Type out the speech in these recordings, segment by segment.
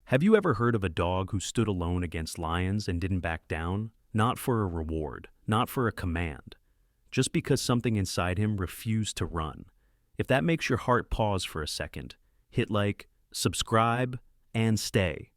Have you ever heard of a dog who stood alone against lions and didn't back down? Not for a reward, not for a command, just because something inside him refused to run. If that makes your heart pause for a second, hit like, subscribe, and stay.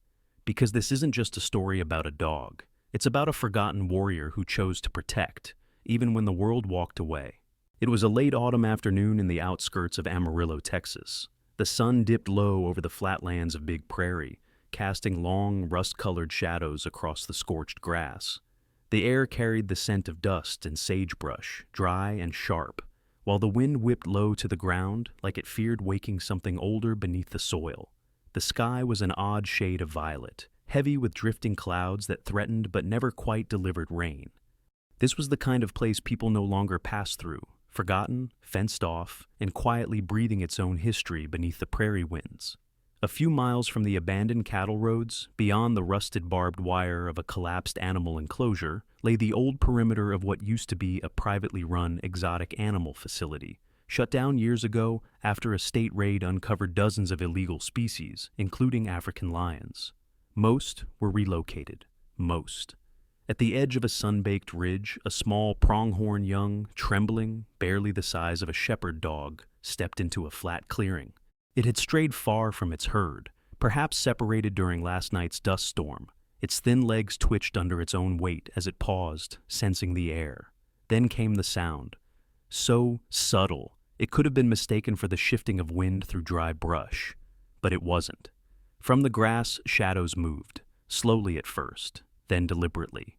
Because this isn't just a story about a dog. It's about a forgotten warrior who chose to protect, even when the world walked away. It was a late autumn afternoon in the outskirts of Amarillo, Texas. The sun dipped low over the flatlands of Big Prairie, casting long, rust-colored shadows across the scorched grass. The air carried the scent of dust and sagebrush, dry and sharp, while the wind whipped low to the ground like it feared waking something older beneath the soil. The sky was an odd shade of violet, heavy with drifting clouds that threatened but never quite delivered rain. This was the kind of place people no longer passed through, forgotten, fenced off, and quietly breathing its own history beneath the prairie winds. A few miles from the abandoned cattle roads, beyond the rusted barbed wire of a collapsed animal enclosure, lay the old perimeter of what used to be a privately run exotic animal facility, shut down years ago after a state raid uncovered dozens of illegal species, including African lions. Most were relocated. Most. At the edge of a sun-baked ridge, a small pronghorn young, trembling, barely the size of a shepherd dog, stepped into a flat clearing. It had strayed far from its herd, perhaps separated during last night's dust storm. Its thin legs twitched under its own weight as it paused, sensing the air. Then came the sound. So subtle, it could have been mistaken for the shifting of wind through dry brush. But it wasn't. From the grass, shadows moved, slowly at first, then deliberately.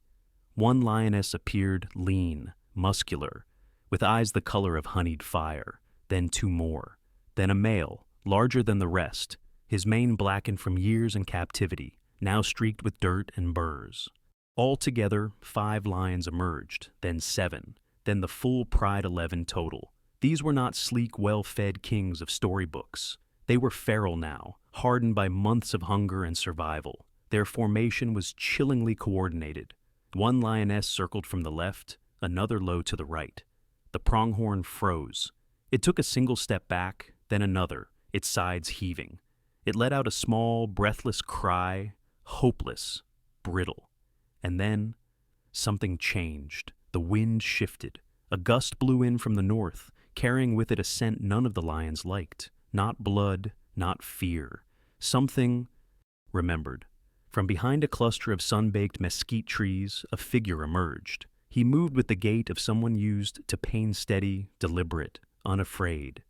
One lioness appeared lean, muscular, with eyes the color of honeyed fire, then two more. Then a male, larger than the rest, his mane blackened from years in captivity, now streaked with dirt and burrs. Altogether, 5 lions emerged, then 7, then the full Pride 11 total. These were not sleek, well-fed kings of storybooks. They were feral now, hardened by months of hunger and survival. Their formation was chillingly coordinated. One lioness circled from the left, another low to the right. The pronghorn froze. It took a single step back, then another, its sides heaving. It let out a small, breathless cry, hopeless, brittle. And then, something changed. The wind shifted. A gust blew in from the north, carrying with it a scent none of the lions liked. Not blood, not fear. Something remembered. From behind a cluster of sun-baked mesquite trees, a figure emerged. He moved with the gait of someone used to pain-steady, deliberate, unafraid.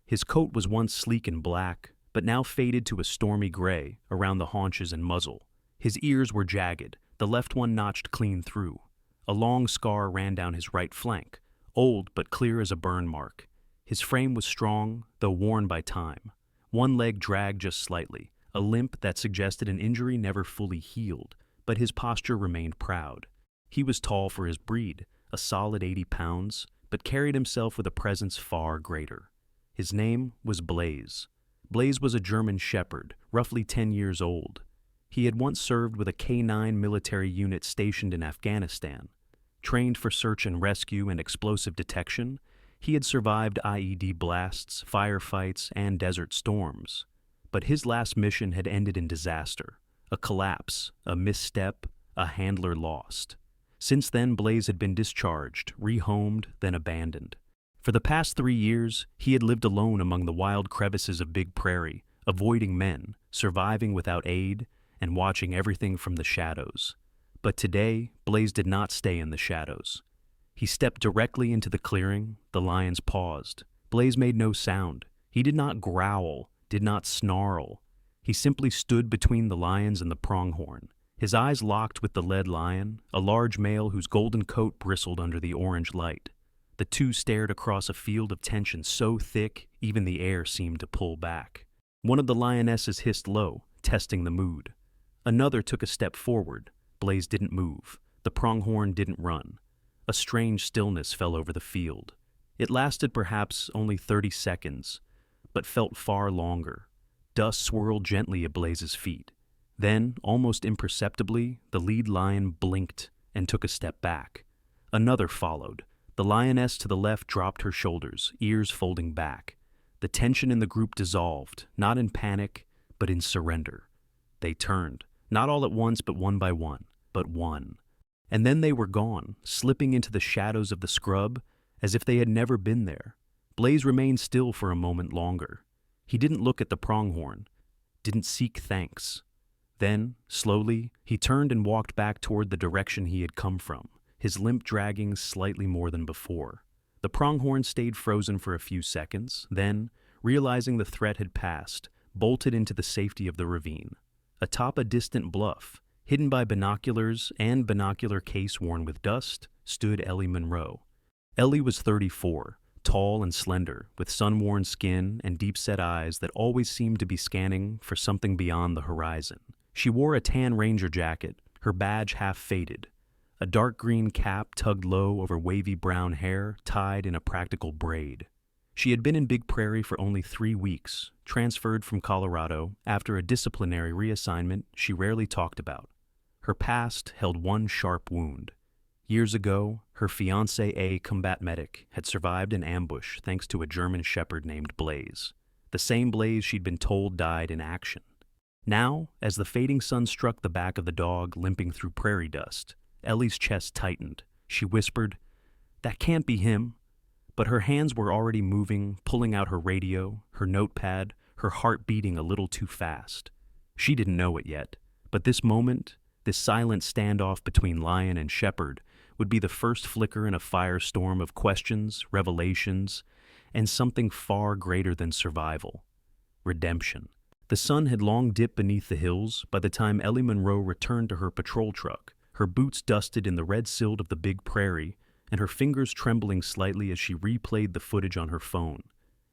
His coat was once sleek and black, but now faded to a stormy gray around the haunches and muzzle. His ears were jagged, the left one notched clean through. A long scar ran down his right flank, old but clear as a burn mark. His frame was strong, though worn by time. One leg dragged just slightly, a limp that suggested an injury never fully healed, but his posture remained proud. He was tall for his breed, a solid 80 pounds, but carried himself with a presence far greater. His name was Blaze. Blaze was a German shepherd, roughly 10 years old. He had once served with a K-9 military unit stationed in Afghanistan. Trained for search and rescue and explosive detection, he had survived IED blasts, firefights, and desert storms. But his last mission had ended in disaster. A collapse, a misstep, a handler lost. Since then, Blaze had been discharged, rehomed, then abandoned. For the past 3 years, he had lived alone among the wild crevices of Big Prairie, avoiding men, surviving without aid, and watching everything from the shadows. But today, Blaze did not stay in the shadows. He stepped directly into the clearing. The lions paused. Blaze made no sound. He did not growl, did not snarl. He simply stood between the lions and the pronghorn. His eyes locked with the lead lion, a large male whose golden coat bristled under the orange light. The two stared across a field of tension so thick, even the air seemed to pull back. One of the lionesses hissed low, testing the mood. Another took a step forward. Blaze didn't move. The pronghorn didn't run. A strange stillness fell over the field. It lasted perhaps only 30 seconds, but felt far longer. Dust swirled gently at Blaze's feet. Then, almost imperceptibly, the lead lion blinked and took a step back. Another followed. The lioness to the left dropped her shoulders, ears folding back. The tension in the group dissolved, not in panic, but in surrender. they turned, not all at once but one by one, but one. And then they were gone, slipping into the shadows of the scrub as if they had never been there. Blaze remained still for a moment longer. He didn't look at the pronghorn, didn't seek thanks. Then, slowly, he turned and walked back toward the direction he had come from, his limp dragging slightly more than before. The pronghorn stayed frozen for a few seconds, then, realizing the threat had passed, bolted into the safety of the ravine. Atop a distant bluff, hidden by binoculars and binocular case worn with dust, stood Ellie Monroe. Ellie was 34, tall and slender, with sun-worn skin and deep-set eyes that always seemed to be scanning for something beyond the horizon. She wore a tan ranger jacket, her badge half faded. A dark green cap tugged low over wavy brown hair, tied in a practical braid. She had been in Big Prairie for only 3 weeks, transferred from Colorado after a disciplinary reassignment she rarely talked about. Her past held one sharp wound. Years ago, her fiancé, a combat medic, had survived an ambush thanks to a German shepherd named Blaze, the same Blaze she'd been told died in action. Now, as the fading sun struck the back of the dog limping through prairie dust, Ellie's chest tightened. She whispered, "That can't be him." But her hands were already moving, pulling out her radio, her notepad, her heart beating a little too fast. She didn't know it yet, but this moment, this silent standoff between lion and shepherd, would be the first flicker in a firestorm of questions, revelations, and something far greater than survival: redemption. The sun had long dipped beneath the hills by the time Ellie Monroe returned to her patrol truck, her boots dusted in the red silt of the Big Prairie, and her fingers trembling slightly as she replayed the footage on her phone.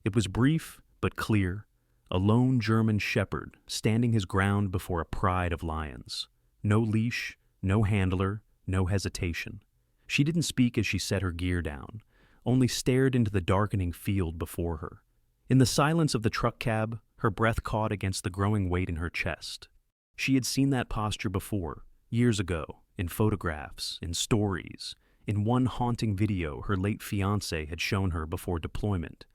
It was brief, but clear: a lone German shepherd standing his ground before a pride of lions. No leash, no handler, no hesitation. She didn't speak as she set her gear down, only stared into the darkening field before her. In the silence of the truck cab, her breath caught against the growing weight in her chest. She had seen that posture before, years ago, in photographs, in stories, in one haunting video her late fiancé had shown her before deployment.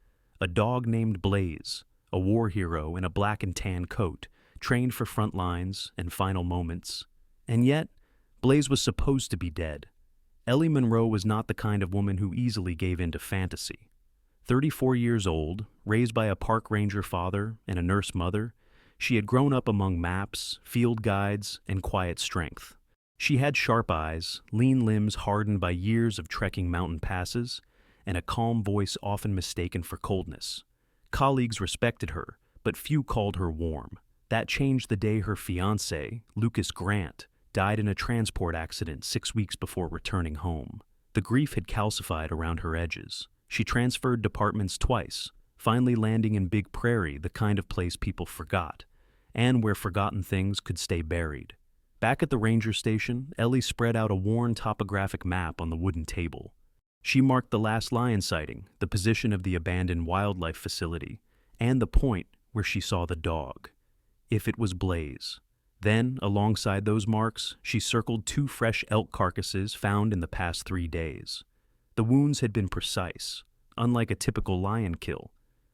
A dog named Blaze, a war hero in a black and tan coat, trained for front lines and final moments. And yet, Blaze was supposed to be dead. Ellie Monroe was not the kind of woman who easily gave in to fantasy. 34 years old, raised by a park ranger father and a nurse mother, she had grown up among maps, field guides, and quiet strength. She had sharp eyes, lean limbs hardened by years of trekking mountain passes, and a calm voice often mistaken for coldness. Colleagues respected her, but few called her warm. That changed the day her fiancé, Lucas Grant, died in a transport accident 6 weeks before returning home. The grief had calcified around her edges. She transferred departments twice, finally landing in Big Prairie, the kind of place people forgot, and where forgotten things could stay buried. Back at the ranger station, Ellie spread out a worn topographic map on the wooden table. She marked the last lion sighting, the position of the abandoned wildlife facility, and the point where she saw the dog. If it was Blaze. Then, alongside those marks, she circled 2 fresh elk carcasses found in the past 3 days. The wounds had been precise, unlike a typical lion kill.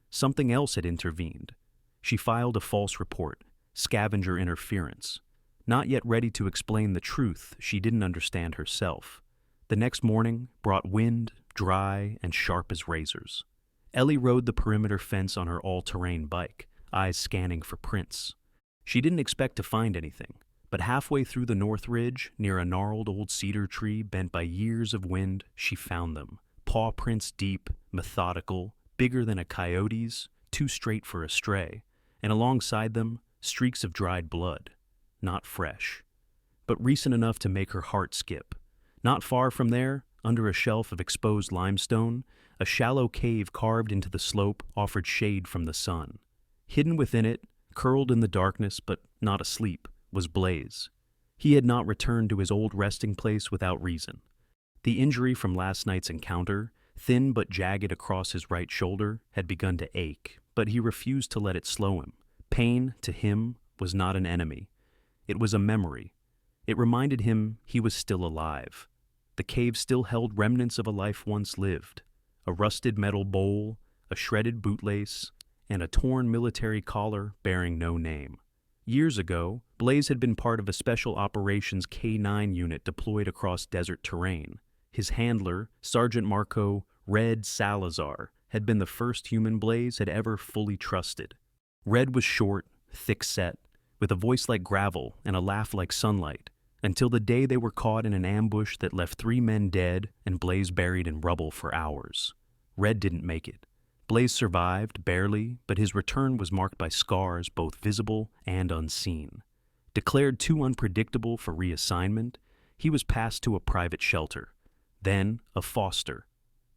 Something else had intervened. She filed a false report, scavenger interference. Not yet ready to explain the truth she didn't understand herself. The next morning brought wind, dry, and sharp as razors. Ellie rode the perimeter fence on her all-terrain bike, eyes scanning for prints. She didn't expect to find anything, but halfway through the North Ridge, near a gnarled old cedar tree bent by years of wind, she found them. Paw prints deep, methodical, bigger than a coyote's, too straight for a stray, and alongside them, streaks of dried blood. Not fresh, but recent enough to make her heart skip. Not far from there, under a shelf of exposed limestone, a shallow cave carved into the slope offered shade from the sun. Hidden within it, curled in the darkness but not asleep, was Blaze. He had not returned to his old resting place without reason. The injury from last night's encounter, thin but jagged across his right shoulder, had begun to ache, but he refused to let it slow him. Pain, to him, was not an enemy. It was a memory. It reminded him he was still alive. The cave still held remnants of a life once lived. A rusted metal bowl, a shredded bootlace, and a torn military collar bearing no name. Years ago, Blaze had been part of a Special Operations K-9 unit deployed across desert terrain. His handler, Sergeant Marco Red Salazar, had been the first human Blaze had ever fully trusted. Red was short, thick-set, with a voice like gravel and a laugh like sunlight, until the day they were caught in an ambush that left 3 men dead and Blaze buried in rubble for hours. Red didn't make it. Blaze survived, barely, but his return was marked by scars both visible and unseen. Declared too unpredictable for reassignment, he was passed to a private shelter, then a foster,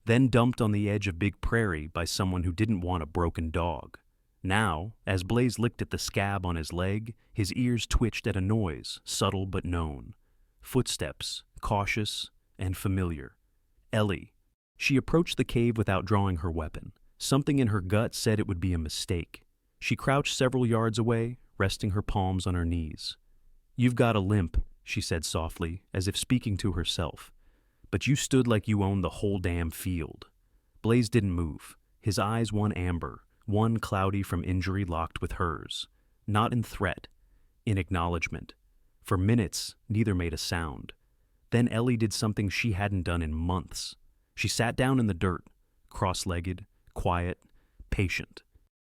then dumped on the edge of Big Prairie by someone who didn't want a broken dog. Now, as Blaze licked at the scab on his leg, his ears twitched at a noise, subtle but known. Footsteps, cautious and familiar. Ellie. She approached the cave without drawing her weapon. Something in her gut said it would be a mistake. She crouched several yards away, resting her palms on her knees. "You've got a limp," she said softly, as if speaking to herself. "But you stood like you owned the whole damn field." Blaze didn't move, his eyes one amber, one cloudy from injury locked with hers. Not in threat, in acknowledgement. For minutes, neither made a sound. Then Ellie did something she hadn't done in months. She sat down in the dirt, cross-legged, quiet, patient.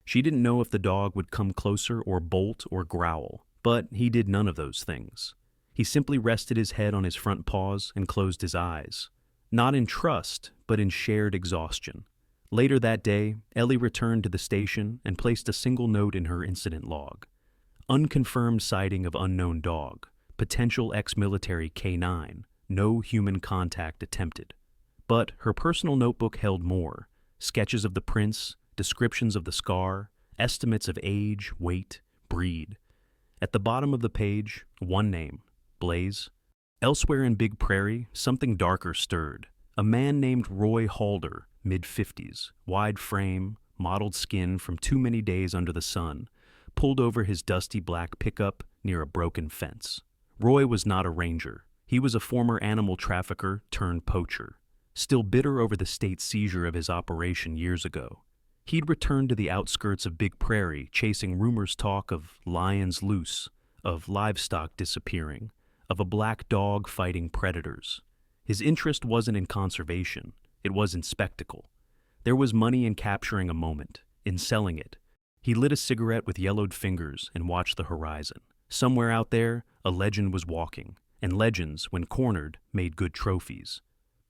She didn't know if the dog would come closer or bolt or growl, but he did none of those things. He simply rested his head on his front paws and closed his eyes. Not in trust, but in shared exhaustion. Later that day, Ellie returned to the station and placed a single note in her incident log. Unconfirmed sighting of unknown dog. Potential ex-military K-9. No human contact attempted. But her personal notebook held more. Sketches of the prints, descriptions of the scar, estimates of age, weight, breed. At the bottom of the page, one name, Blaze. Elsewhere in Big Prairie, something darker stirred. A man named Roy Halder, mid-50s, wide frame, mottled skin from too many days under the sun, pulled over his dusty black pickup near a broken fence. Roy was not a ranger. He was a former animal trafficker turned poacher. Still bitter over the state seizure of his operation years ago. He'd returned to the outskirts of Big Prairie, chasing rumors talk of lions loose, of livestock disappearing, of a black dog fighting predators. His interest wasn't in conservation, it was in spectacle. There was money in capturing a moment, in selling it. He lit a cigarette with yellowed fingers and watched the horizon. Somewhere out there, a legend was walking, and legends, when cornered, made good trophies.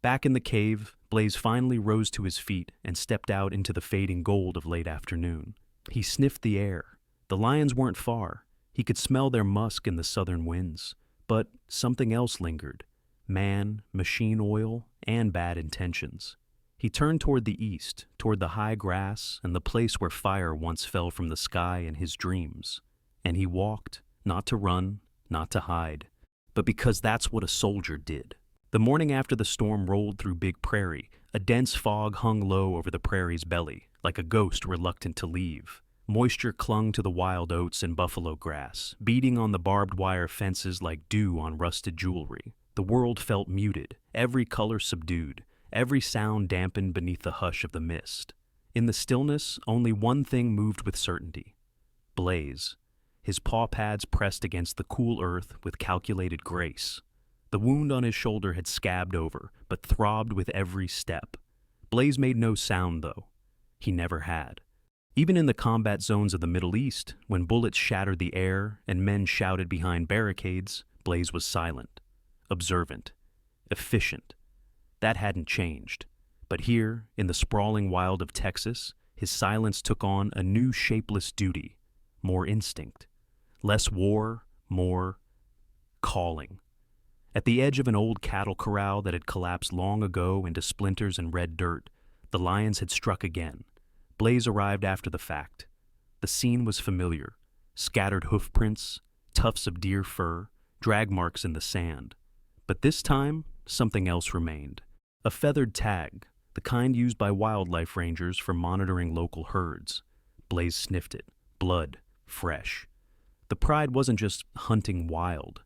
Back in the cave, Blaze finally rose to his feet and stepped out into the fading gold of late afternoon. He sniffed the air. The lions weren't far. He could smell their musk in the southern winds. But something else lingered. Man, machine oil, and bad intentions. He turned toward the east, toward the high grass and the place where fire once fell from the sky in his dreams. And he walked, not to run, not to hide, but because that's what a soldier did. The morning after the storm rolled through Big Prairie, a dense fog hung low over the prairie's belly, like a ghost reluctant to leave. Moisture clung to the wild oats and buffalo grass, beating on the barbed wire fences like dew on rusted jewelry. The world felt muted, every color subdued, every sound dampened beneath the hush of the mist. In the stillness, only one thing moved with certainty. Blaze. His paw pads pressed against the cool earth with calculated grace. The wound on his shoulder had scabbed over, but throbbed with every step. Blaze made no sound, though. He never had. Even in the combat zones of the Middle East, when bullets shattered the air and men shouted behind barricades, Blaze was silent, observant, efficient. That hadn't changed. But here, in the sprawling wild of Texas, his silence took on a new shapeless duty, more instinct. Less war, more calling. At the edge of an old cattle corral that had collapsed long ago into splinters and red dirt, the lions had struck again. Blaze arrived after the fact. The scene was familiar. Scattered hoofprints, tufts of deer fur, drag marks in the sand. But this time, something else remained. A feathered tag, the kind used by wildlife rangers for monitoring local herds. Blaze sniffed it. Blood, fresh. The pride wasn't just hunting wild.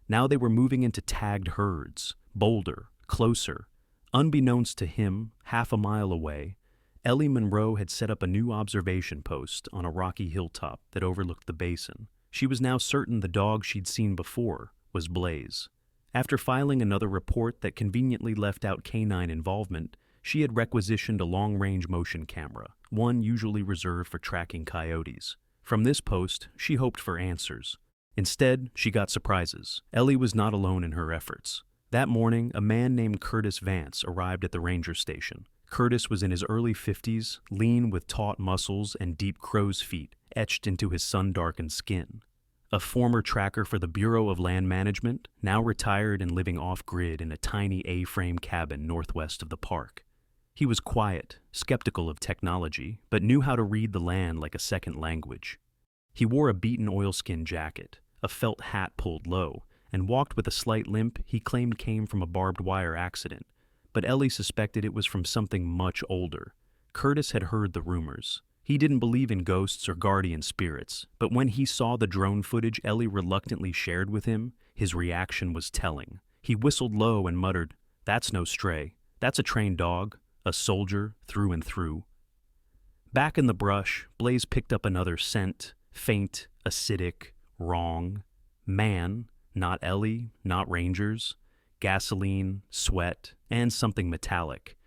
Now they were moving into tagged herds, bolder, closer. Unbeknownst to him, half a mile away, Ellie Monroe had set up a new observation post on a rocky hilltop that overlooked the basin. She was now certain the dog she'd seen before was Blaze. After filing another report that conveniently left out canine involvement, she had requisitioned a long-range motion camera, one usually reserved for tracking coyotes. From this post, she hoped for answers. Instead, she got surprises. Ellie was not alone in her efforts. That morning, a man named Curtis Vance arrived at the ranger station. Curtis was in his early 50s, lean with taut muscles and deep crow's feet etched into his sun-darkened skin. A former tracker for the Bureau of Land Management, now retired and living off-grid in a tiny A-frame cabin northwest of the park. He was quiet, skeptical of technology, but knew how to read the land like a second language. He wore a beaten oilskin jacket, a felt hat pulled low, and walked with a slight limp he claimed came from a barbed wire accident, but Ellie suspected it was from something much older. Curtis had heard the rumors. He didn't believe in ghosts or guardian spirits, but when he saw the drone footage Ellie reluctantly shared with him, his reaction was telling. He whistled low and muttered, "That's no stray. That's a trained dog, a soldier through and through." Back in the brush, Blaze picked up another scent, faint, acidic, wrong. Man, not Ellie, not rangers. Gasoline, sweat, and something metallic.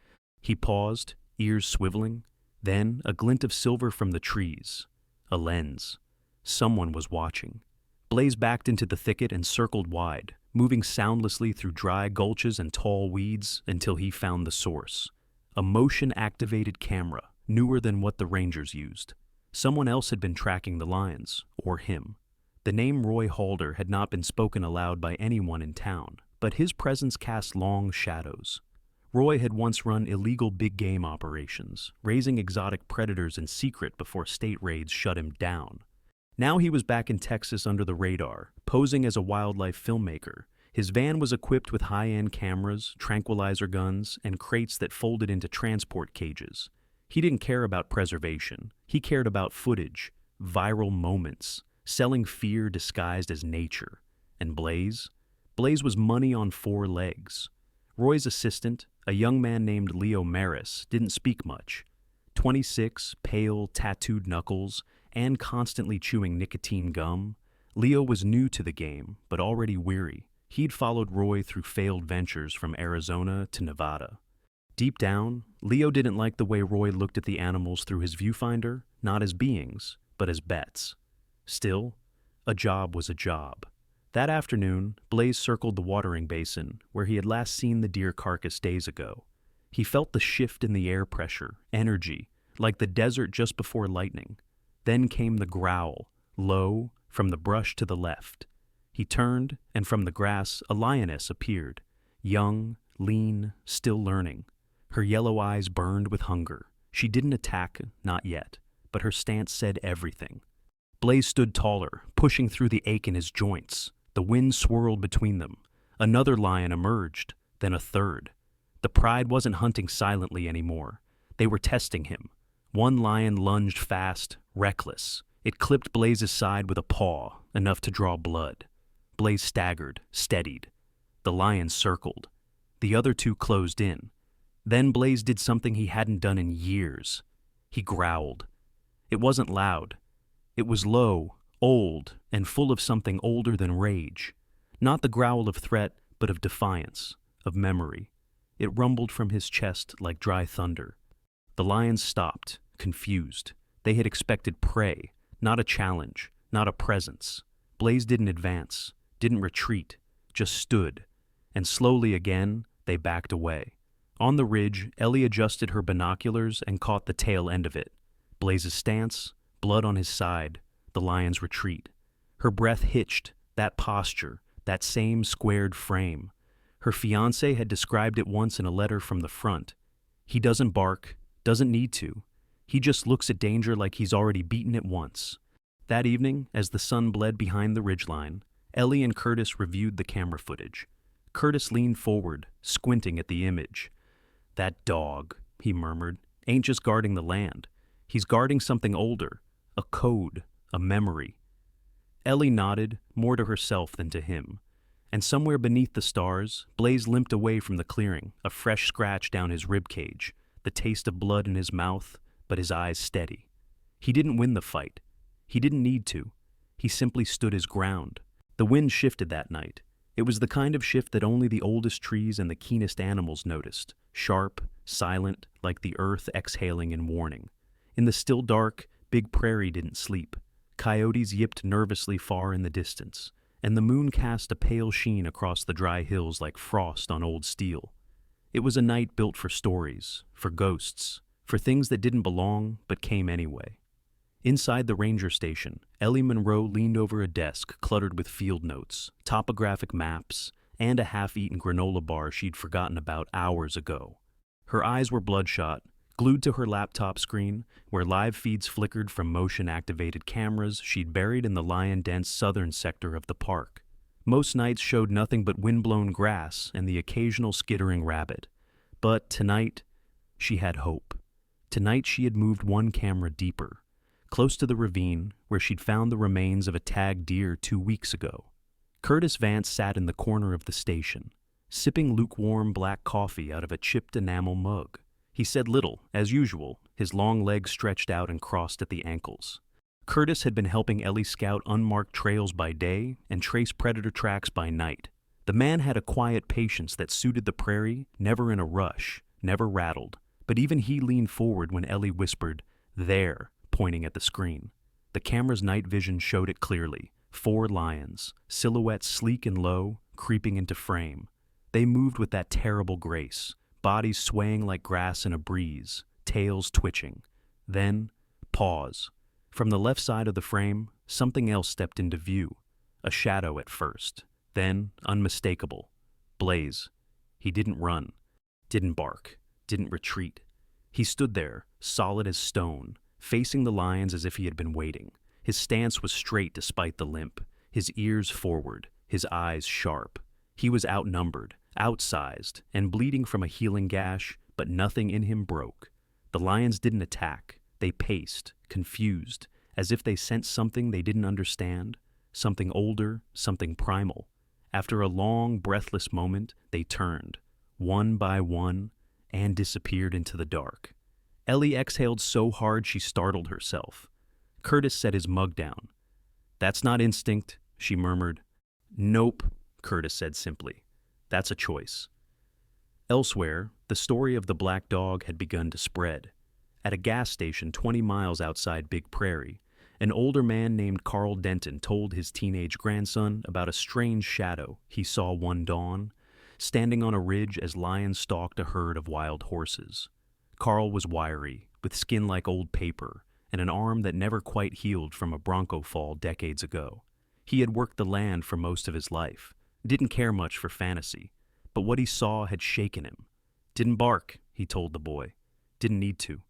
He paused, ears swiveling. Then a glint of silver from the trees. A lens. Someone was watching. Blaze backed into the thicket and circled wide, moving soundlessly through dry gulches and tall weeds until he found the source. A motion-activated camera, newer than what the rangers used. Someone else had been tracking the lions, or him. The name Roy Halder had not been spoken aloud by anyone in town, but his presence cast long shadows. Roy had once run illegal big-game operations, raising exotic predators in secret before state raids shut him down. Now he was back in Texas under the radar, posing as a wildlife filmmaker. His van was equipped with high-end cameras, tranquilizer guns, and crates that folded into transport cages. He didn't care about preservation. He cared about footage, viral moments, selling fear disguised as nature. And Blaze? Blaze was money on four legs. Roy's assistant, a young man named Leo Maris, didn't speak much. 26, pale, tattooed knuckles, and constantly chewing nicotine gum, Leo was new to the game, but already weary. He'd followed Roy through failed ventures from Arizona to Nevada. Deep down, Leo didn't like the way Roy looked at the animals through his viewfinder, not as beings, but as bets. Still, a job was a job. That afternoon, Blaze circled the watering basin where he had last seen the deer carcass days ago. He felt the shift in the air pressure, energy, like the desert just before lightning. Then came the growl, low, from the brush to the left. He turned, and from the grass a lioness appeared, young, lean, still learning. Her yellow eyes burned with hunger. She didn't attack, not yet, but her stance said everything. Blaze stood taller, pushing through the ache in his joints. The wind swirled between them. Another lion emerged, then a third. The pride wasn't hunting silently anymore. They were testing him. One lion lunged fast, reckless. It clipped Blaze's side with a paw, enough to draw blood. Blaze staggered, steadied. The lion circled. The other two closed in. Then Blaze did something he hadn't done in years. He growled. It wasn't loud. It was low, old, and full of something older than rage. Not the growl of threat, but of defiance, of memory. It rumbled from his chest like dry thunder. The lions stopped, confused. They had expected prey, not a challenge, not a presence. Blaze didn't advance, didn't retreat, just stood. And slowly again, they backed away. On the ridge, Ellie adjusted her binoculars and caught the tail end of it. Blaze's stance, blood on his side, the lion's retreat. Her breath hitched, that posture, that same squared frame. Her fiancé had described it once in a letter from the front. He doesn't bark, doesn't need to. He just looks at danger like he's already beaten it once. That evening, as the sun bled behind the ridgeline, Ellie and Curtis reviewed the camera footage. Curtis leaned forward, squinting at the image. "That dog," he murmured, "ain't just guarding the land. He's guarding something older, a code, a memory." Ellie nodded, more to herself than to him. And somewhere beneath the stars, Blaze limped away from the clearing, a fresh scratch down his ribcage, the taste of blood in his mouth, but his eyes steady. He didn't win the fight. He didn't need to. He simply stood his ground. The wind shifted that night. It was the kind of shift that only the oldest trees and the keenest animals noticed, sharp, silent, like the earth exhaling in warning. In the still dark, Big Prairie didn't sleep. Coyotes yipped nervously far in the distance, and the moon cast a pale sheen across the dry hills like frost on old steel. It was a night built for stories, for ghosts, for things that didn't belong but came anyway. Inside the ranger station, Ellie Monroe leaned over a desk cluttered with field notes, topographic maps, and a half-eaten granola bar she'd forgotten about hours ago. Her eyes were bloodshot, glued to her laptop screen, where live feeds flickered from motion-activated cameras she'd buried in the lion-dense southern sector of the park. Most nights showed nothing but wind-blown grass and the occasional skittering rabbit. But tonight, she had hope. Tonight she had moved one camera deeper, close to the ravine where she'd found the remains of a tagged deer 2 weeks ago. Curtis Vance sat in the corner of the station, sipping lukewarm black coffee out of a chipped enamel mug. He said little, as usual, his long legs stretched out and crossed at the ankles. Curtis had been helping Ellie scout unmarked trails by day and trace predator tracks by night. The man had a quiet patience that suited the prairie, never in a rush, never rattled. But even he leaned forward when Ellie whispered, "There," pointing at the screen. The camera's night vision showed it clearly. 4 lions, silhouettes sleek and low, creeping into frame. They moved with that terrible grace, bodies swaying like grass in a breeze, tails twitching. Then, pause. From the left side of the frame, something else stepped into view. A shadow at first, then unmistakable. Blaze. He didn't run, didn't bark, didn't retreat. He stood there, solid as stone, facing the lions as if he had been waiting. His stance was straight despite the limp, his ears forward, his eyes sharp. He was outnumbered, outsized, and bleeding from a healing gash, but nothing in him broke. The lions didn't attack. They paced, confused, as if they sensed something they didn't understand, something older, something primal. After a long, breathless moment, they turned, one by one, and disappeared into the dark. Ellie exhaled so hard she startled herself. Curtis set his mug down. "That's not instinct," she murmured. "Nope," Curtis said simply. "That's a choice." Elsewhere, the story of the black dog had begun to spread. At a gas station 20 miles outside Big Prairie, an older man named Carl Denton told his teenage grandson about a strange shadow he saw one dawn, standing on a ridge as lions stalked a herd of wild horses. Carl was wiry, with skin like old paper, and an arm that never quite healed from a bronco fall decades ago. He had worked the land for most of his life, didn't care much for fantasy, but what he saw had shaken him. "Didn't bark," he told the boy. "Didn't need to.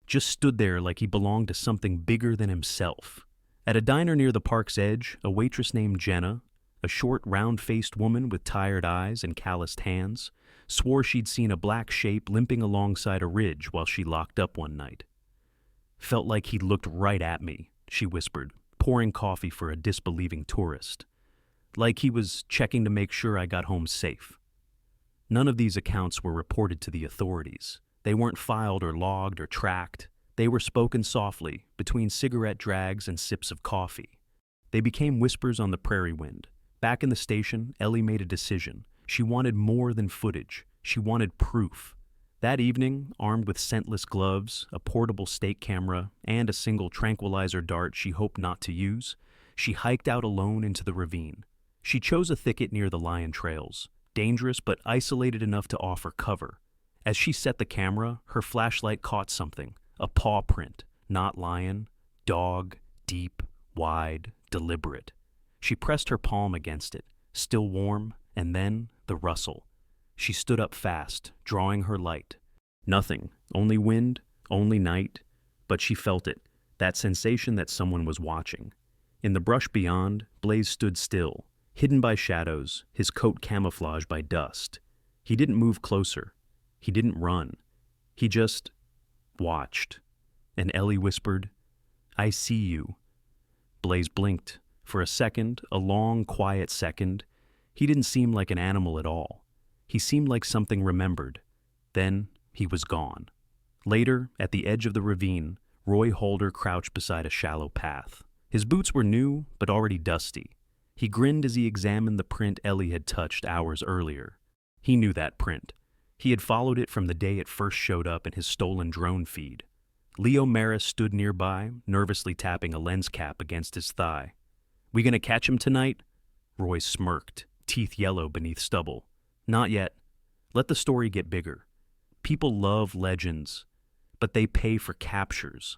Just stood there like he belonged to something bigger than himself." At a diner near the park's edge, a waitress named Jenna, a short, round-faced woman with tired eyes and calloused hands, swore she'd seen a black shape limping alongside a ridge while she locked up one night. "Felt like he looked right at me," she whispered, pouring coffee for a disbelieving tourist. "Like he was checking to make sure I got home safe." None of these accounts were reported to the authorities. They weren't filed or logged or tracked. They were spoken softly, between cigarette drags and sips of coffee. They became whispers on the prairie wind. Back in the station, Ellie made a decision. She wanted more than footage. She wanted proof. That evening, armed with scentless gloves, a portable stake camera, and a single tranquilizer dart she hoped not to use, she hiked out alone into the ravine. She chose a thicket near the lion trails, dangerous but isolated enough to offer cover. As she set the camera, her flashlight caught something, a paw print, not lion, dog, deep, wide, deliberate. She pressed her palm against it, still warm, and then the rustle. She stood up fast, drawing her light. Nothing, only wind, only night, but she felt it, that sensation that someone was watching. In the brush beyond, Blaze stood still, hidden by shadows, his coat camouflaged by dust. He didn't move closer. He didn't run. He just watched. And Ellie whispered, "I see you." Blaze blinked. For a second, a long, quiet second, he didn't seem like an animal at all. He seemed like something remembered. Then he was gone. Later, at the edge of the ravine, Roy Holder crouched beside a shallow path. His boots were new, but already dusty. He grinned as he examined the print Ellie had touched hours earlier. He knew that print. He had followed it from the day it first showed up in his stolen drone feed. Leo Maris stood nearby, nervously tapping a lens cap against his thigh. "We gonna catch him tonight?" Roy smirked, teeth yellow beneath stubble. "Not yet. Let the story get bigger. People love legends, but they pay for captures."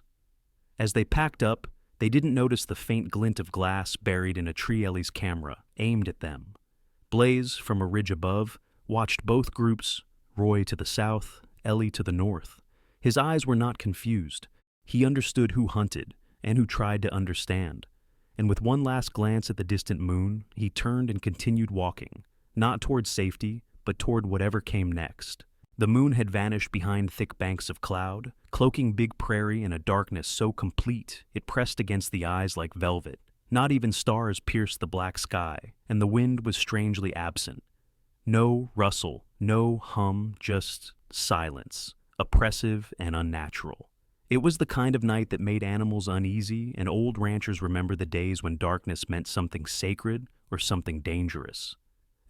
As they packed up, they didn't notice the faint glint of glass buried in a tree Ellie's camera, aimed at them. Blaze, from a ridge above, watched both groups, Roy to the south, Ellie to the north. His eyes were not confused. He understood who hunted, and who tried to understand. And with one last glance at the distant moon, he turned and continued walking, not toward safety, but toward whatever came next. The moon had vanished behind thick banks of cloud, cloaking big prairie in a darkness so complete it pressed against the eyes like velvet. Not even stars pierced the black sky, and the wind was strangely absent. No rustle, no hum, just silence, oppressive and unnatural. It was the kind of night that made animals uneasy, and old ranchers remember the days when darkness meant something sacred or something dangerous.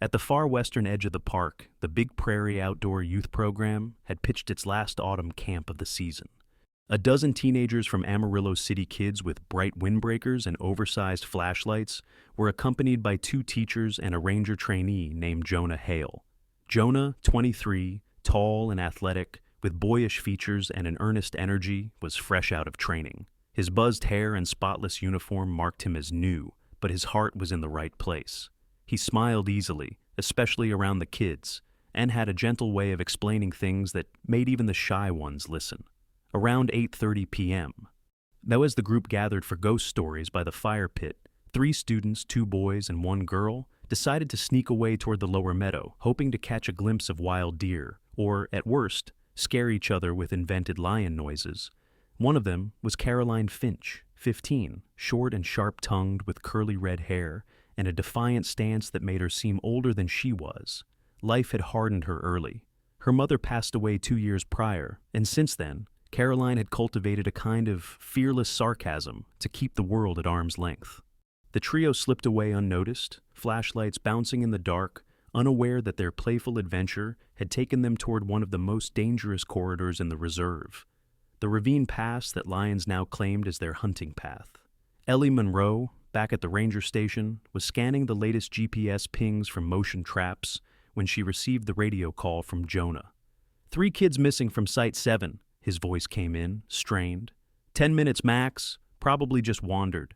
At the far western edge of the park, the Big Prairie Outdoor Youth Program had pitched its last autumn camp of the season. A dozen teenagers from Amarillo City kids with bright windbreakers and oversized flashlights were accompanied by 2 teachers and a ranger trainee named Jonah Hale. Jonah, 23, tall and athletic, with boyish features and an earnest energy, was fresh out of training. His buzzed hair and spotless uniform marked him as new, but his heart was in the right place. He smiled easily, especially around the kids, and had a gentle way of explaining things that made even the shy ones listen. Around 8:30 p.m., though, as the group gathered for ghost stories by the fire pit, 3 students, 2 boys, and 1 girl decided to sneak away toward the lower meadow, hoping to catch a glimpse of wild deer, or, at worst, scare each other with invented lion noises. One of them was Caroline Finch, 15, short and sharp-tongued with curly red hair, and a defiant stance that made her seem older than she was. Life had hardened her early. Her mother passed away 2 years prior, and since then, Caroline had cultivated a kind of fearless sarcasm to keep the world at arm's length. The trio slipped away unnoticed, flashlights bouncing in the dark, unaware that their playful adventure had taken them toward one of the most dangerous corridors in the reserve, the ravine pass that lions now claimed as their hunting path. Ellie Monroe, back at the ranger station, was scanning the latest GPS pings from motion traps when she received the radio call from Jonah. 3 kids missing from Site 7, his voice came in, strained. 10 minutes max, probably just wandered.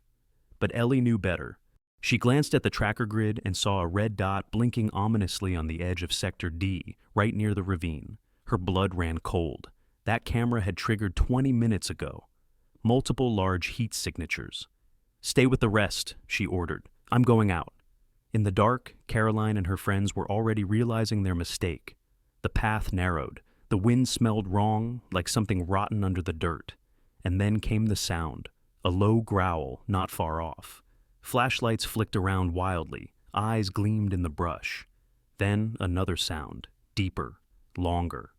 But Ellie knew better. She glanced at the tracker grid and saw a red dot blinking ominously on the edge of Sector D, right near the ravine. Her blood ran cold. That camera had triggered 20 minutes ago. Multiple large heat signatures. "Stay with the rest," she ordered. "I'm going out." In the dark, Caroline and her friends were already realizing their mistake. The path narrowed. The wind smelled wrong, like something rotten under the dirt. And then came the sound, a low growl not far off. Flashlights flicked around wildly, eyes gleamed in the brush. Then another sound, deeper, longer.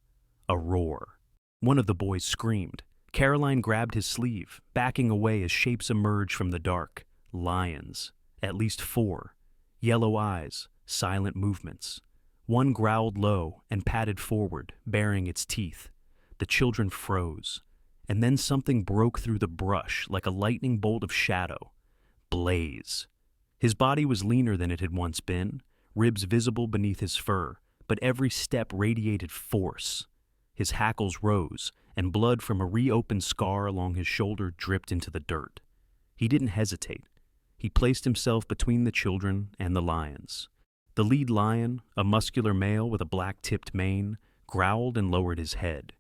A roar. One of the boys screamed. Caroline grabbed his sleeve, backing away as shapes emerged from the dark. Lions. At least 4. Yellow eyes, silent movements. One growled low and padded forward, baring its teeth. The children froze. And then something broke through the brush like a lightning bolt of shadow. Blaze. His body was leaner than it had once been, ribs visible beneath his fur, but every step radiated force. His hackles rose, and blood from a reopened scar along his shoulder dripped into the dirt. He didn't hesitate. He placed himself between the children and the lions. The lead lion, a muscular male with a black-tipped mane, growled and lowered his head.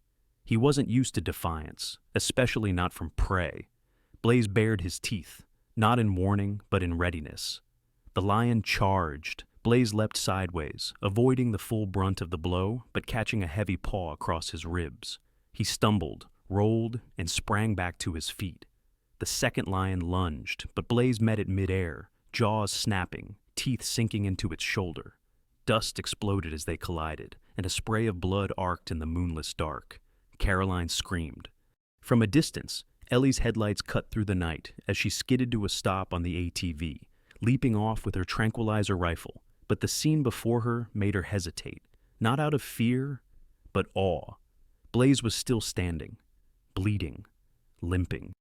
He wasn't used to defiance, especially not from prey. Blaze bared his teeth, not in warning, but in readiness. The lion charged. Blaze leapt sideways, avoiding the full brunt of the blow, but catching a heavy paw across his ribs. He stumbled, rolled, and sprang back to his feet. The second lion lunged, but Blaze met it midair, jaws snapping, teeth sinking into its shoulder. Dust exploded as they collided, and a spray of blood arced in the moonless dark. Caroline screamed. From a distance, Ellie's headlights cut through the night as she skidded to a stop on the ATV, leaping off with her tranquilizer rifle. But the scene before her made her hesitate, not out of fear, but awe. Blaze was still standing, bleeding, limping.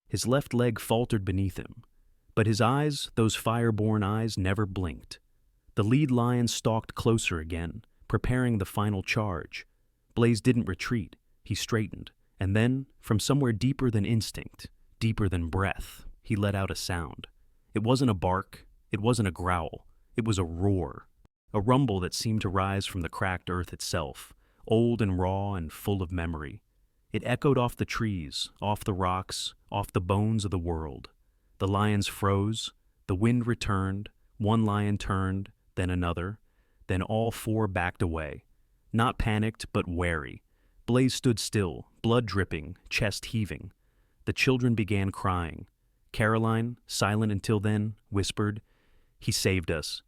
His left leg faltered beneath him, but his eyes, those fire-born eyes, never blinked. The lead lion stalked closer again, preparing the final charge. Blaze didn't retreat. He straightened, and then, from somewhere deeper than instinct, deeper than breath, he let out a sound. It wasn't a bark, it wasn't a growl, it was a roar, a rumble that seemed to rise from the cracked earth itself, old and raw and full of memory. It echoed off the trees, off the rocks, off the bones of the world. The lions froze, the wind returned, one lion turned, then another, then all four backed away. Not panicked, but wary. Blaze stood still, blood dripping, chest heaving. The children began crying. Caroline, silent until then, whispered, "He saved us."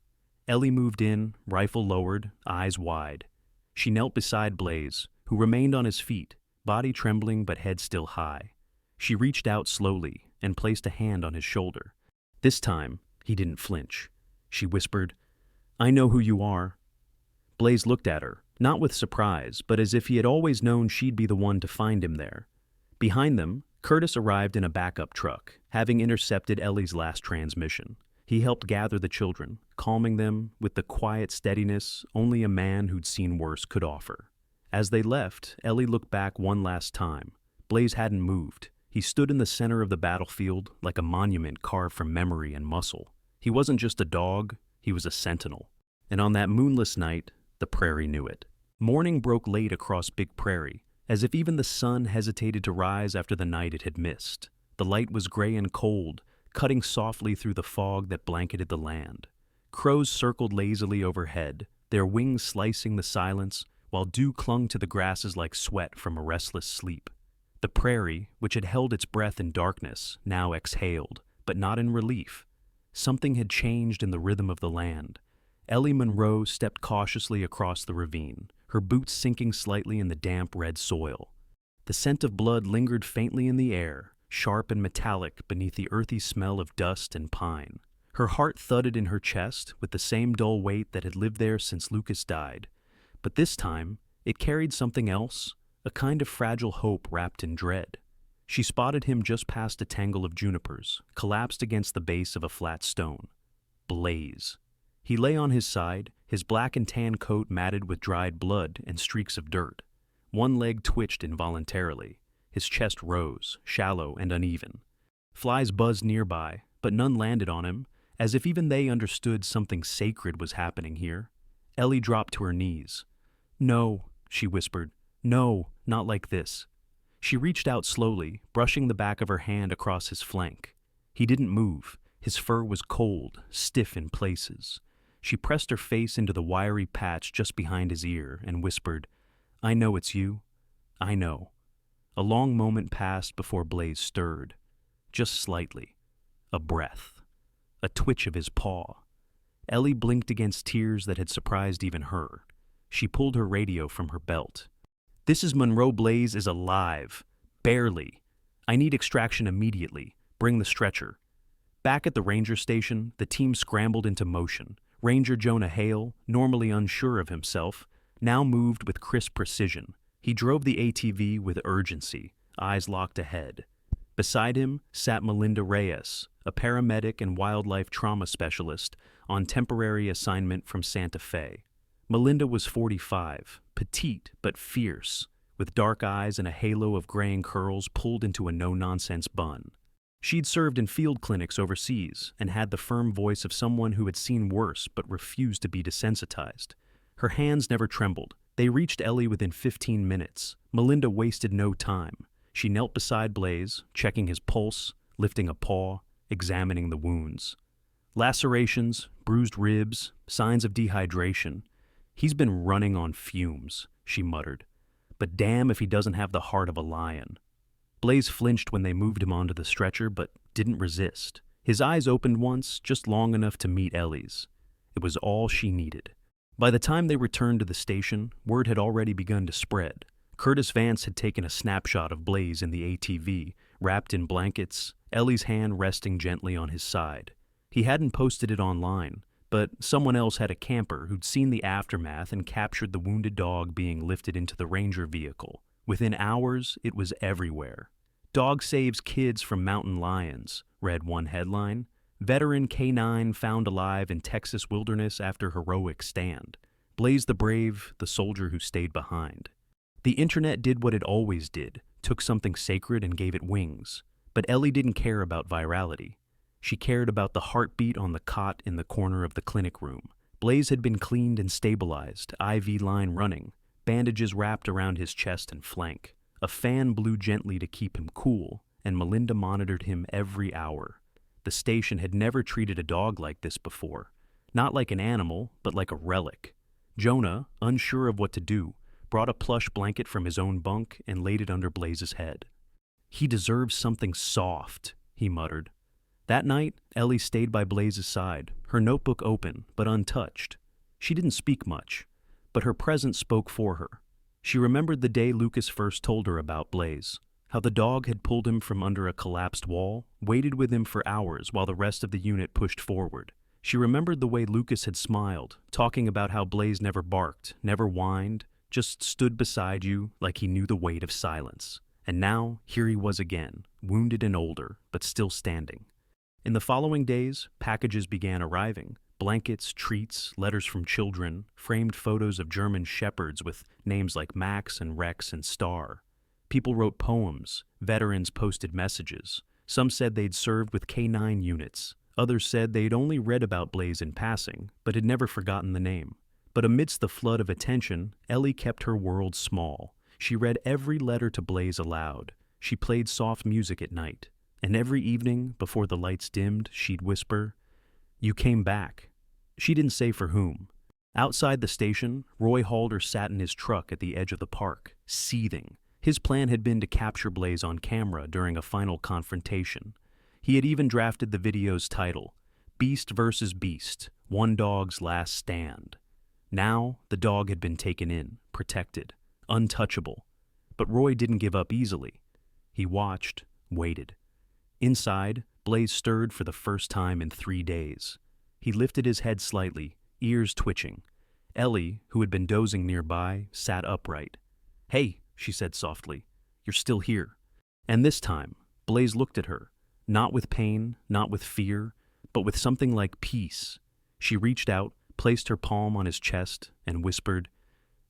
Ellie moved in, rifle lowered, eyes wide. She knelt beside Blaze, who remained on his feet, body trembling but head still high. She reached out slowly and placed a hand on his shoulder. This time, he didn't flinch. She whispered, "I know who you are." Blaze looked at her, not with surprise, but as if he had always known she'd be the one to find him there. Behind them, Curtis arrived in a backup truck, having intercepted Ellie's last transmission. He helped gather the children, calming them with the quiet steadiness only a man who'd seen worse could offer. As they left, Ellie looked back one last time. Blaze hadn't moved. He stood in the center of the battlefield like a monument carved from memory and muscle. He wasn't just a dog, he was a sentinel. And on that moonless night, the prairie knew it. Morning broke late across Big Prairie, as if even the sun hesitated to rise after the night it had missed. The light was gray and cold, cutting softly through the fog that blanketed the land. Crows circled lazily overhead, their wings slicing the silence, while dew clung to the grasses like sweat from a restless sleep. The prairie, which had held its breath in darkness, now exhaled, but not in relief. Something had changed in the rhythm of the land. Ellie Monroe stepped cautiously across the ravine, her boots sinking slightly in the damp red soil. The scent of blood lingered faintly in the air, sharp and metallic beneath the earthy smell of dust and pine. Her heart thudded in her chest with the same dull weight that had lived there since Lucas died. But this time, it carried something else, a kind of fragile hope wrapped in dread. She spotted him just past a tangle of junipers, collapsed against the base of a flat stone. Blaze. He lay on his side, his black and tan coat matted with dried blood and streaks of dirt. One leg twitched involuntarily. His chest rose, shallow and uneven. Flies buzzed nearby, but none landed on him, as if even they understood something sacred was happening here. Ellie dropped to her knees. "No," she whispered. "No, not like this." She reached out slowly, brushing the back of her hand across his flank. He didn't move. His fur was cold, stiff in places. She pressed her face into the wiry patch just behind his ear and whispered, "I know it's you. I know." A long moment passed before Blaze stirred. Just slightly. A breath. A twitch of his paw. Ellie blinked against tears that had surprised even her. She pulled her radio from her belt. "This is Monroe. Blaze is alive. Barely. I need extraction immediately. Bring the stretcher." Back at the ranger station, the team scrambled into motion. Ranger Jonah Hale, normally unsure of himself, now moved with crisp precision. He drove the ATV with urgency, eyes locked ahead. Beside him sat Melinda Reyes, a paramedic and wildlife trauma specialist on temporary assignment from Santa Fe. Melinda was 45, petite but fierce, with dark eyes and a halo of graying curls pulled into a no-nonsense bun. She'd served in field clinics overseas and had the firm voice of someone who had seen worse but refused to be desensitized. Her hands never trembled. They reached Ellie within 15 minutes. Melinda wasted no time. She knelt beside Blaze, checking his pulse, lifting a paw, examining the wounds. Lacerations, bruised ribs, signs of dehydration. "He's been running on fumes," she muttered. "But damn if he doesn't have the heart of a lion." Blaze flinched when they moved him onto the stretcher, but didn't resist. His eyes opened once, just long enough to meet Ellie's. It was all she needed. By the time they returned to the station, word had already begun to spread. Curtis Vance had taken a snapshot of Blaze in the ATV, wrapped in blankets, Ellie's hand resting gently on his side. He hadn't posted it online, but someone else had a camper who'd seen the aftermath and captured the wounded dog being lifted into the ranger vehicle. Within hours, it was everywhere. "Dog saves kids from mountain lions," read one headline. "Veteran K9 found alive in Texas wilderness after heroic stand. Blaze the brave, the soldier who stayed behind." The internet did what it always did, took something sacred and gave it wings. But Ellie didn't care about virality. She cared about the heartbeat on the cot in the corner of the clinic room. Blaze had been cleaned and stabilized, IV line running, bandages wrapped around his chest and flank. A fan blew gently to keep him cool, and Melinda monitored him every hour. The station had never treated a dog like this before. Not like an animal, but like a relic. Jonah, unsure of what to do, brought a plush blanket from his own bunk and laid it under Blaze's head. "He deserves something soft," he muttered. That night, Ellie stayed by Blaze's side, her notebook open but untouched. She didn't speak much, but her presence spoke for her. She remembered the day Lucas first told her about Blaze, how the dog had pulled him from under a collapsed wall, waited with him for hours while the rest of the unit pushed forward. She remembered the way Lucas had smiled, talking about how Blaze never barked, never whined, just stood beside you like he knew the weight of silence. And now, here he was again, wounded and older, but still standing. In the following days, packages began arriving. Blankets, treats, letters from children, framed photos of German shepherds with names like Max and Rex and Star. People wrote poems, veterans posted messages. Some said they'd served with K9 units. Others said they'd only read about Blaze in passing, but had never forgotten the name. But amidst the flood of attention, Ellie kept her world small. She read every letter to Blaze aloud. She played soft music at night. And every evening, before the lights dimmed, she'd whisper, "You came back." She didn't say for whom. Outside the station, Roy Halder sat in his truck at the edge of the park, seething. His plan had been to capture Blaze on camera during a final confrontation. He had even drafted the video's title, "Beast versus Beast, One Dog's Last Stand." Now, the dog had been taken in, protected, untouchable. But Roy didn't give up easily. He watched, waited. Inside, Blaze stirred for the first time in 3 days. He lifted his head slightly, ears twitching. Ellie, who had been dozing nearby, sat upright. "Hey," she said softly, "you're still here." And this time, Blaze looked at her, not with pain, not with fear, but with something like peace. She reached out, placed her palm on his chest, and whispered,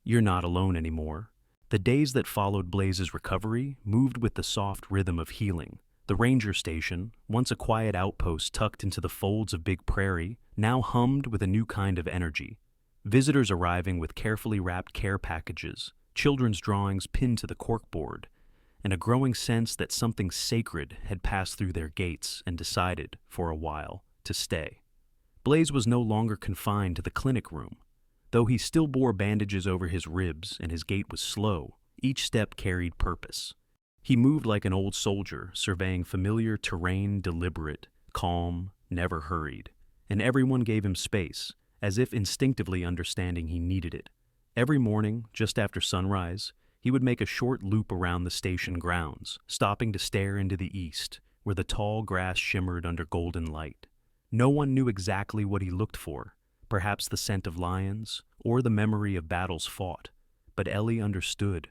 "You're not alone anymore." The days that followed Blaze's recovery moved with the soft rhythm of healing. The ranger station, once a quiet outpost tucked into the folds of Big Prairie, now hummed with a new kind of energy. Visitors arriving with carefully wrapped care packages, children's drawings pinned to the corkboard, and a growing sense that something sacred had passed through their gates and decided, for a while, to stay. Blaze was no longer confined to the clinic room. Though he still bore bandages over his ribs and his gait was slow, each step carried purpose. He moved like an old soldier, surveying familiar terrain, deliberate, calm, never hurried. And everyone gave him space, as if instinctively understanding he needed it. Every morning, just after sunrise, he would make a short loop around the station grounds, stopping to stare into the east, where the tall grass shimmered under golden light. No one knew exactly what he looked for, perhaps the scent of lions, or the memory of battles fought. But Ellie understood.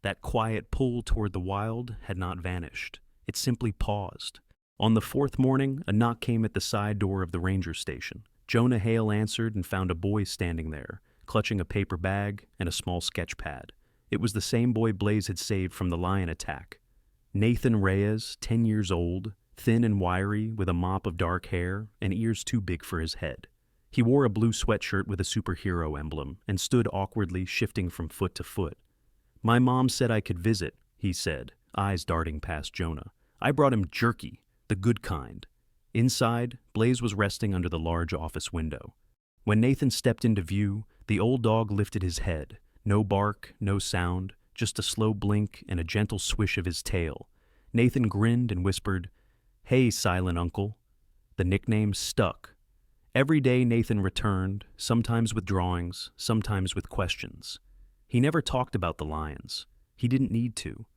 That quiet pull toward the wild had not vanished. It simply paused. On the 4th morning, a knock came at the side door of the ranger station. Jonah Hale answered and found a boy standing there, clutching a paper bag and a small sketch pad. It was the same boy Blaze had saved from the lion attack. Nathan Reyes, 10 years old, thin and wiry, with a mop of dark hair and ears too big for his head. He wore a blue sweatshirt with a superhero emblem and stood awkwardly, shifting from foot to foot. "My mom said I could visit," he said, eyes darting past Jonah. "I brought him jerky, the good kind." Inside, Blaze was resting under the large office window. When Nathan stepped into view, the old dog lifted his head. No bark, no sound, just a slow blink and a gentle swish of his tail. Nathan grinned and whispered, "Hey, silent uncle." The nickname stuck. Every day Nathan returned, sometimes with drawings, sometimes with questions. He never talked about the lions. He didn't need to.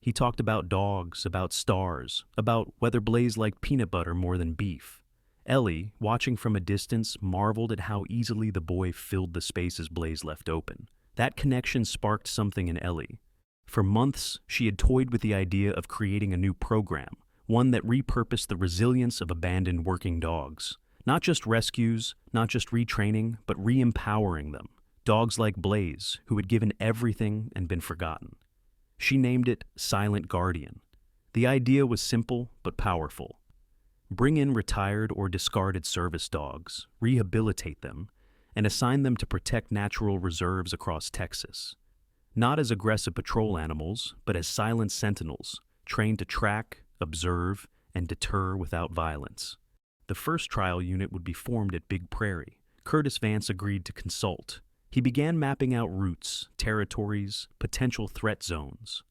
He talked about dogs, about stars, about whether Blaze liked peanut butter more than beef. Ellie, watching from a distance, marveled at how easily the boy filled the spaces Blaze left open. That connection sparked something in Ellie. For months, she had toyed with the idea of creating a new program, one that repurposed the resilience of abandoned working dogs. Not just rescues, not just retraining, but re-empowering them. Dogs like Blaze, who had given everything and been forgotten. She named it Silent Guardian. The idea was simple but powerful. Bring in retired or discarded service dogs, rehabilitate them, and assign them to protect natural reserves across Texas. Not as aggressive patrol animals, but as silent sentinels, trained to track, observe, and deter without violence. The first trial unit would be formed at Big Prairie. Curtis Vance agreed to consult. He began mapping out routes, territories, potential threat zones.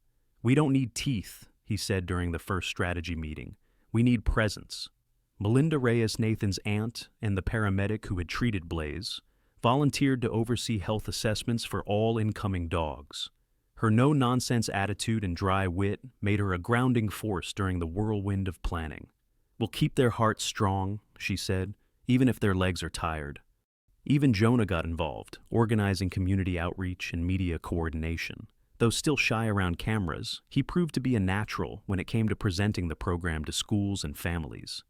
"We don't need teeth," he said during the first strategy meeting. "We need presence." Melinda Reyes, Nathan's aunt, and the paramedic who had treated Blaze, volunteered to oversee health assessments for all incoming dogs. Her no-nonsense attitude and dry wit made her a grounding force during the whirlwind of planning. "We'll keep their hearts strong," she said, "even if their legs are tired." Even Jonah got involved, organizing community outreach and media coordination. Though still shy around cameras, he proved to be a natural when it came to presenting the program to schools and families.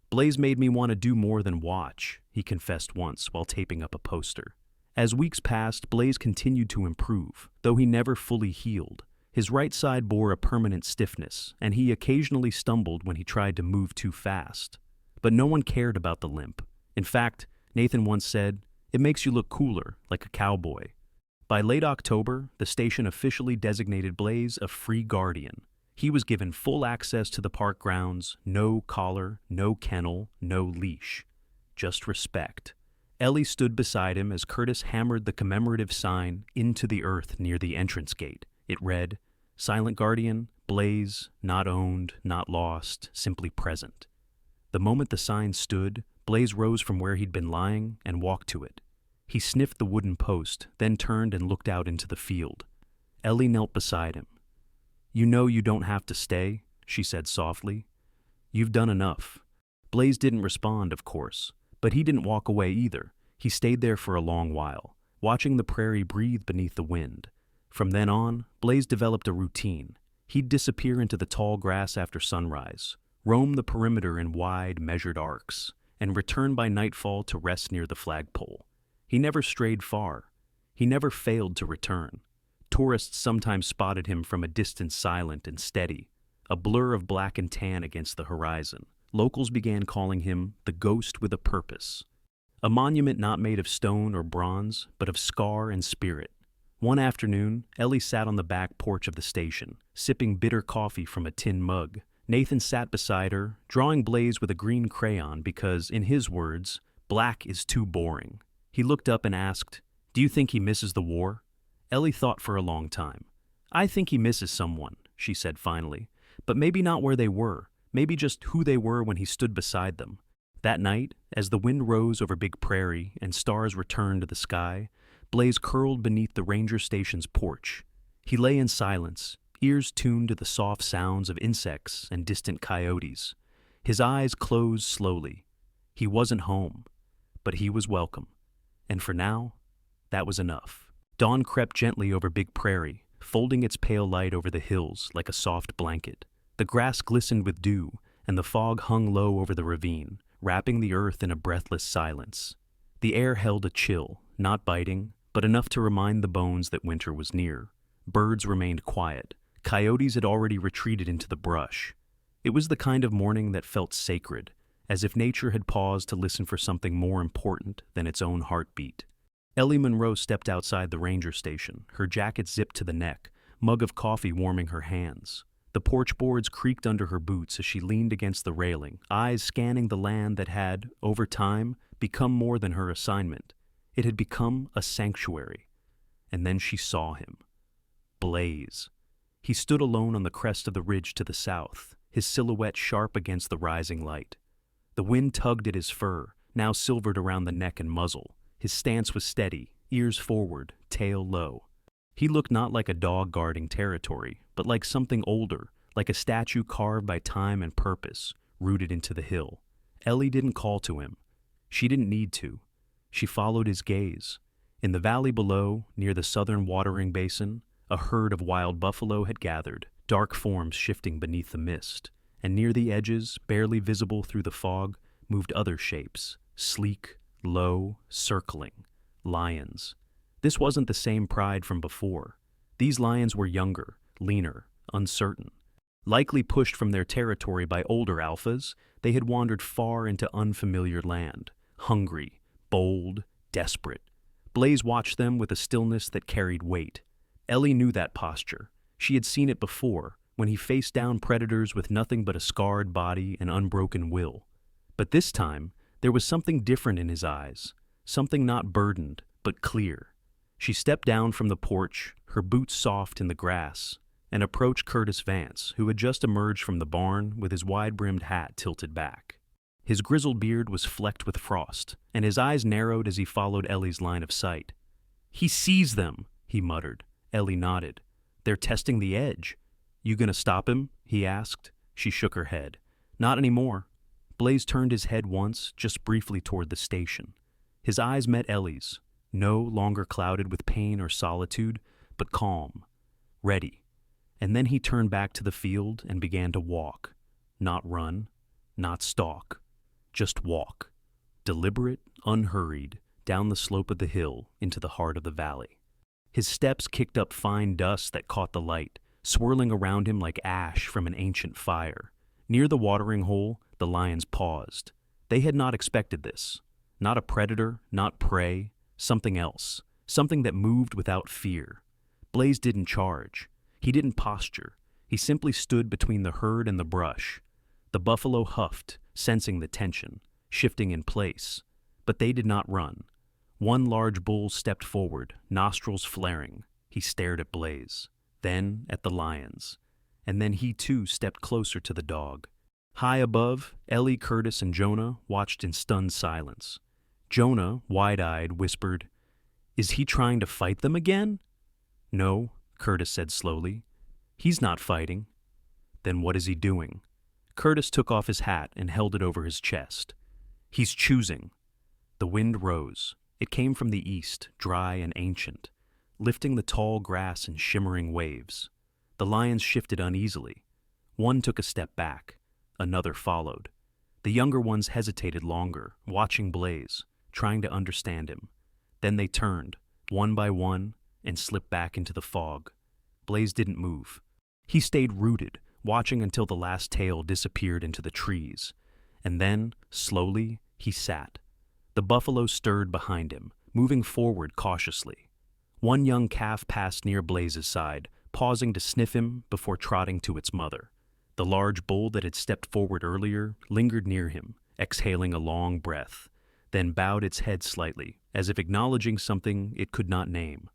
"Blaze made me want to do more than watch," he confessed once while taping up a poster. As weeks passed, Blaze continued to improve, though he never fully healed. His right side bore a permanent stiffness, and he occasionally stumbled when he tried to move too fast. But no one cared about the limp. In fact, Nathan once said, "It makes you look cooler, like a cowboy." By late October, the station officially designated Blaze a free guardian. He was given full access to the park grounds, no collar, no kennel, no leash. Just respect. Ellie stood beside him as Curtis hammered the commemorative sign into the earth near the entrance gate. It read, "Silent Guardian, Blaze, not owned, not lost, simply present." The moment the sign stood, Blaze rose from where he'd been lying and walked to it. He sniffed the wooden post, then turned and looked out into the field. Ellie knelt beside him. "You know you don't have to stay," she said softly. "You've done enough." Blaze didn't respond, of course, but he didn't walk away either. He stayed there for a long while, watching the prairie breathe beneath the wind. From then on, Blaze developed a routine. He'd disappear into the tall grass after sunrise, roam the perimeter in wide, measured arcs, and return by nightfall to rest near the flagpole. He never strayed far. He never failed to return. Tourists sometimes spotted him from a distance, silent and steady, a blur of black and tan against the horizon. Locals began calling him the ghost with a purpose, a monument not made of stone or bronze, but of scar and spirit. One afternoon, Ellie sat on the back porch of the station, sipping bitter coffee from a tin mug. Nathan sat beside her, drawing Blaze with a green crayon because, in his words, black is too boring. He looked up and asked, "Do you think he misses the war?" Ellie thought for a long time. "I think he misses someone," she said finally, "but maybe not where they were, maybe just who they were when he stood beside them." That night, as the wind rose over Big Prairie and stars returned to the sky, Blaze curled beneath the ranger station's porch. He lay in silence, ears tuned to the soft sounds of insects and distant coyotes. His eyes closed slowly. He wasn't home, but he was welcome. And for now, that was enough. Dawn crept gently over Big Prairie, folding its pale light over the hills like a soft blanket. The grass glistened with dew, and the fog hung low over the ravine, wrapping the earth in a breathless silence. The air held a chill, not biting, but enough to remind the bones that winter was near. Birds remained quiet. Coyotes had already retreated into the brush. It was the kind of morning that felt sacred, as if nature had paused to listen for something more important than its own heartbeat. Ellie Monroe stepped outside the ranger station, her jacket zipped to the neck, mug of coffee warming her hands. The porch boards creaked under her boots as she leaned against the railing, eyes scanning the land that had, over time, become more than her assignment. It had become a sanctuary. And then she saw him. Blaze. He stood alone on the crest of the ridge to the south, his silhouette sharp against the rising light. The wind tugged at his fur, now silvered around the neck and muzzle. His stance was steady, ears forward, tail low. He looked not like a dog guarding territory, but like something older, like a statue carved by time and purpose, rooted into the hill. Ellie didn't call to him. She didn't need to. She followed his gaze. In the valley below, near the southern watering basin, a herd of wild buffalo had gathered, dark forms shifting beneath the mist, and near the edges, barely visible through the fog, moved other shapes, sleek, low, circling, lions. This wasn't the same pride from before. These lions were younger, leaner, uncertain. Likely pushed from their territory by older alphas, they had wandered far into unfamiliar land, hungry, bold, desperate. Blaze watched them with a stillness that carried weight. Ellie knew that posture. She had seen it before, when he faced down predators with nothing but a scarred body and unbroken will. But this time, there was something different in his eyes, something not burdened, but clear. She stepped down from the porch, her boots soft in the grass, and approached Curtis Vance, who had just emerged from the barn with his wide-brimmed hat tilted back. His grizzled beard was flecked with frost, and his eyes narrowed as he followed Ellie's line of sight. "He sees them," he muttered. Ellie nodded. "They're testing the edge." "You gonna stop him?" he asked. She shook her head. "Not anymore." Blaze turned his head once, just briefly toward the station. His eyes met Ellie's, no longer clouded with pain or solitude, but calm, ready. And then he turned back to the field and began to walk. Not run, not stalk, just walk. Deliberate, unhurried, down the slope of the hill into the heart of the valley. His steps kicked up fine dust that caught the light, swirling around him like ash from an ancient fire. Near the watering hole, the lions paused. They had not expected this. Not a predator, not prey, something else. Something that moved without fear. Blaze didn't charge. He didn't posture. He simply stood between the herd and the brush. The buffalo huffed, sensing the tension, shifting in place. But they did not run. One large bull stepped forward, nostrils flaring. He stared at Blaze, then at the lions. And then he too stepped closer to the dog. High above, Ellie, Curtis, and Jonah watched in stunned silence. Jonah, wide-eyed, whispered, "Is he trying to fight them again?" "No," Curtis said slowly. "He's not fighting." "Then what is he doing?" Curtis took off his hat and held it over his chest. "He's choosing." The wind rose. It came from the east, dry and ancient, lifting the tall grass in shimmering waves. The lions shifted uneasily. One took a step back. Another followed. The younger ones hesitated longer, watching Blaze, trying to understand him. Then they turned, one by one, and slipped back into the fog. Blaze didn't move. He stayed rooted, watching until the last tail disappeared into the trees. And then, slowly, he sat. The buffalo stirred behind him, moving forward cautiously. One young calf passed near Blaze's side, pausing to sniff him before trotting to its mother. The large bull that had stepped forward earlier lingered near him, exhaling a long breath, then bowed its head slightly, as if acknowledging something it could not name.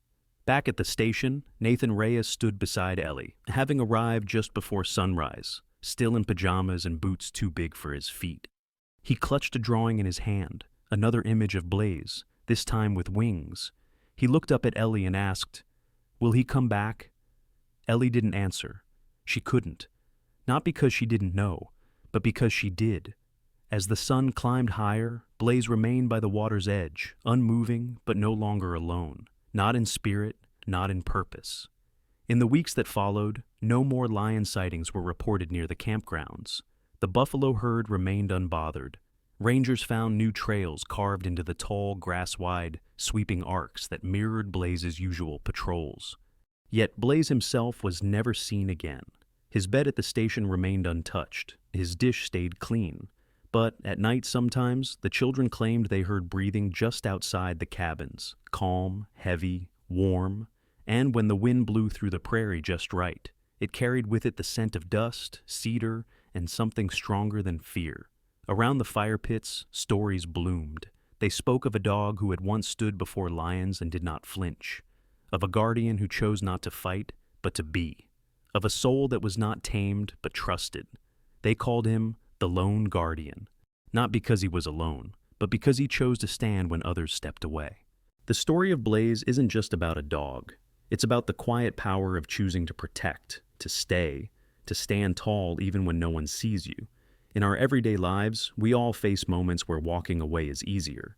Back at the station, Nathan Reyes stood beside Ellie, having arrived just before sunrise, still in pajamas and boots too big for his feet. He clutched a drawing in his hand, another image of Blaze, this time with wings. He looked up at Ellie and asked, "Will he come back?" Ellie didn't answer. She couldn't. Not because she didn't know, but because she did. As the sun climbed higher, Blaze remained by the water's edge, unmoving but no longer alone, not in spirit, not in purpose. In the weeks that followed, no more lion sightings were reported near the campgrounds. The buffalo herd remained unbothered. Rangers found new trails carved into the tall, grass-wide, sweeping arcs that mirrored Blaze's usual patrols. Yet Blaze himself was never seen again. His bed at the station remained untouched. His dish stayed clean. But at night sometimes, the children claimed they heard breathing just outside the cabins, calm, heavy, warm, and when the wind blew through the prairie just right, it carried with it the scent of dust, cedar, and something stronger than fear. Around the fire pits, stories bloomed. They spoke of a dog who had once stood before lions and did not flinch, of a guardian who chose not to fight, but to be, of a soul that was not tamed, but trusted. They called him the Lone Guardian, not because he was alone, but because he chose to stand when others stepped away. The story of Blaze isn't just about a dog. It's about the quiet power of choosing to protect, to stay, to stand tall even when no one sees you. In our everyday lives, we all face moments where walking away is easier.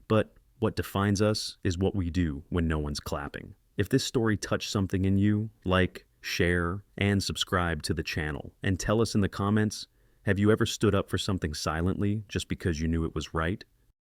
But what defines us is what we do when no one's clapping. If this story touched something in you, like, share, and subscribe to the channel. And tell us in the comments, have you ever stood up for something silently just because you knew it was right?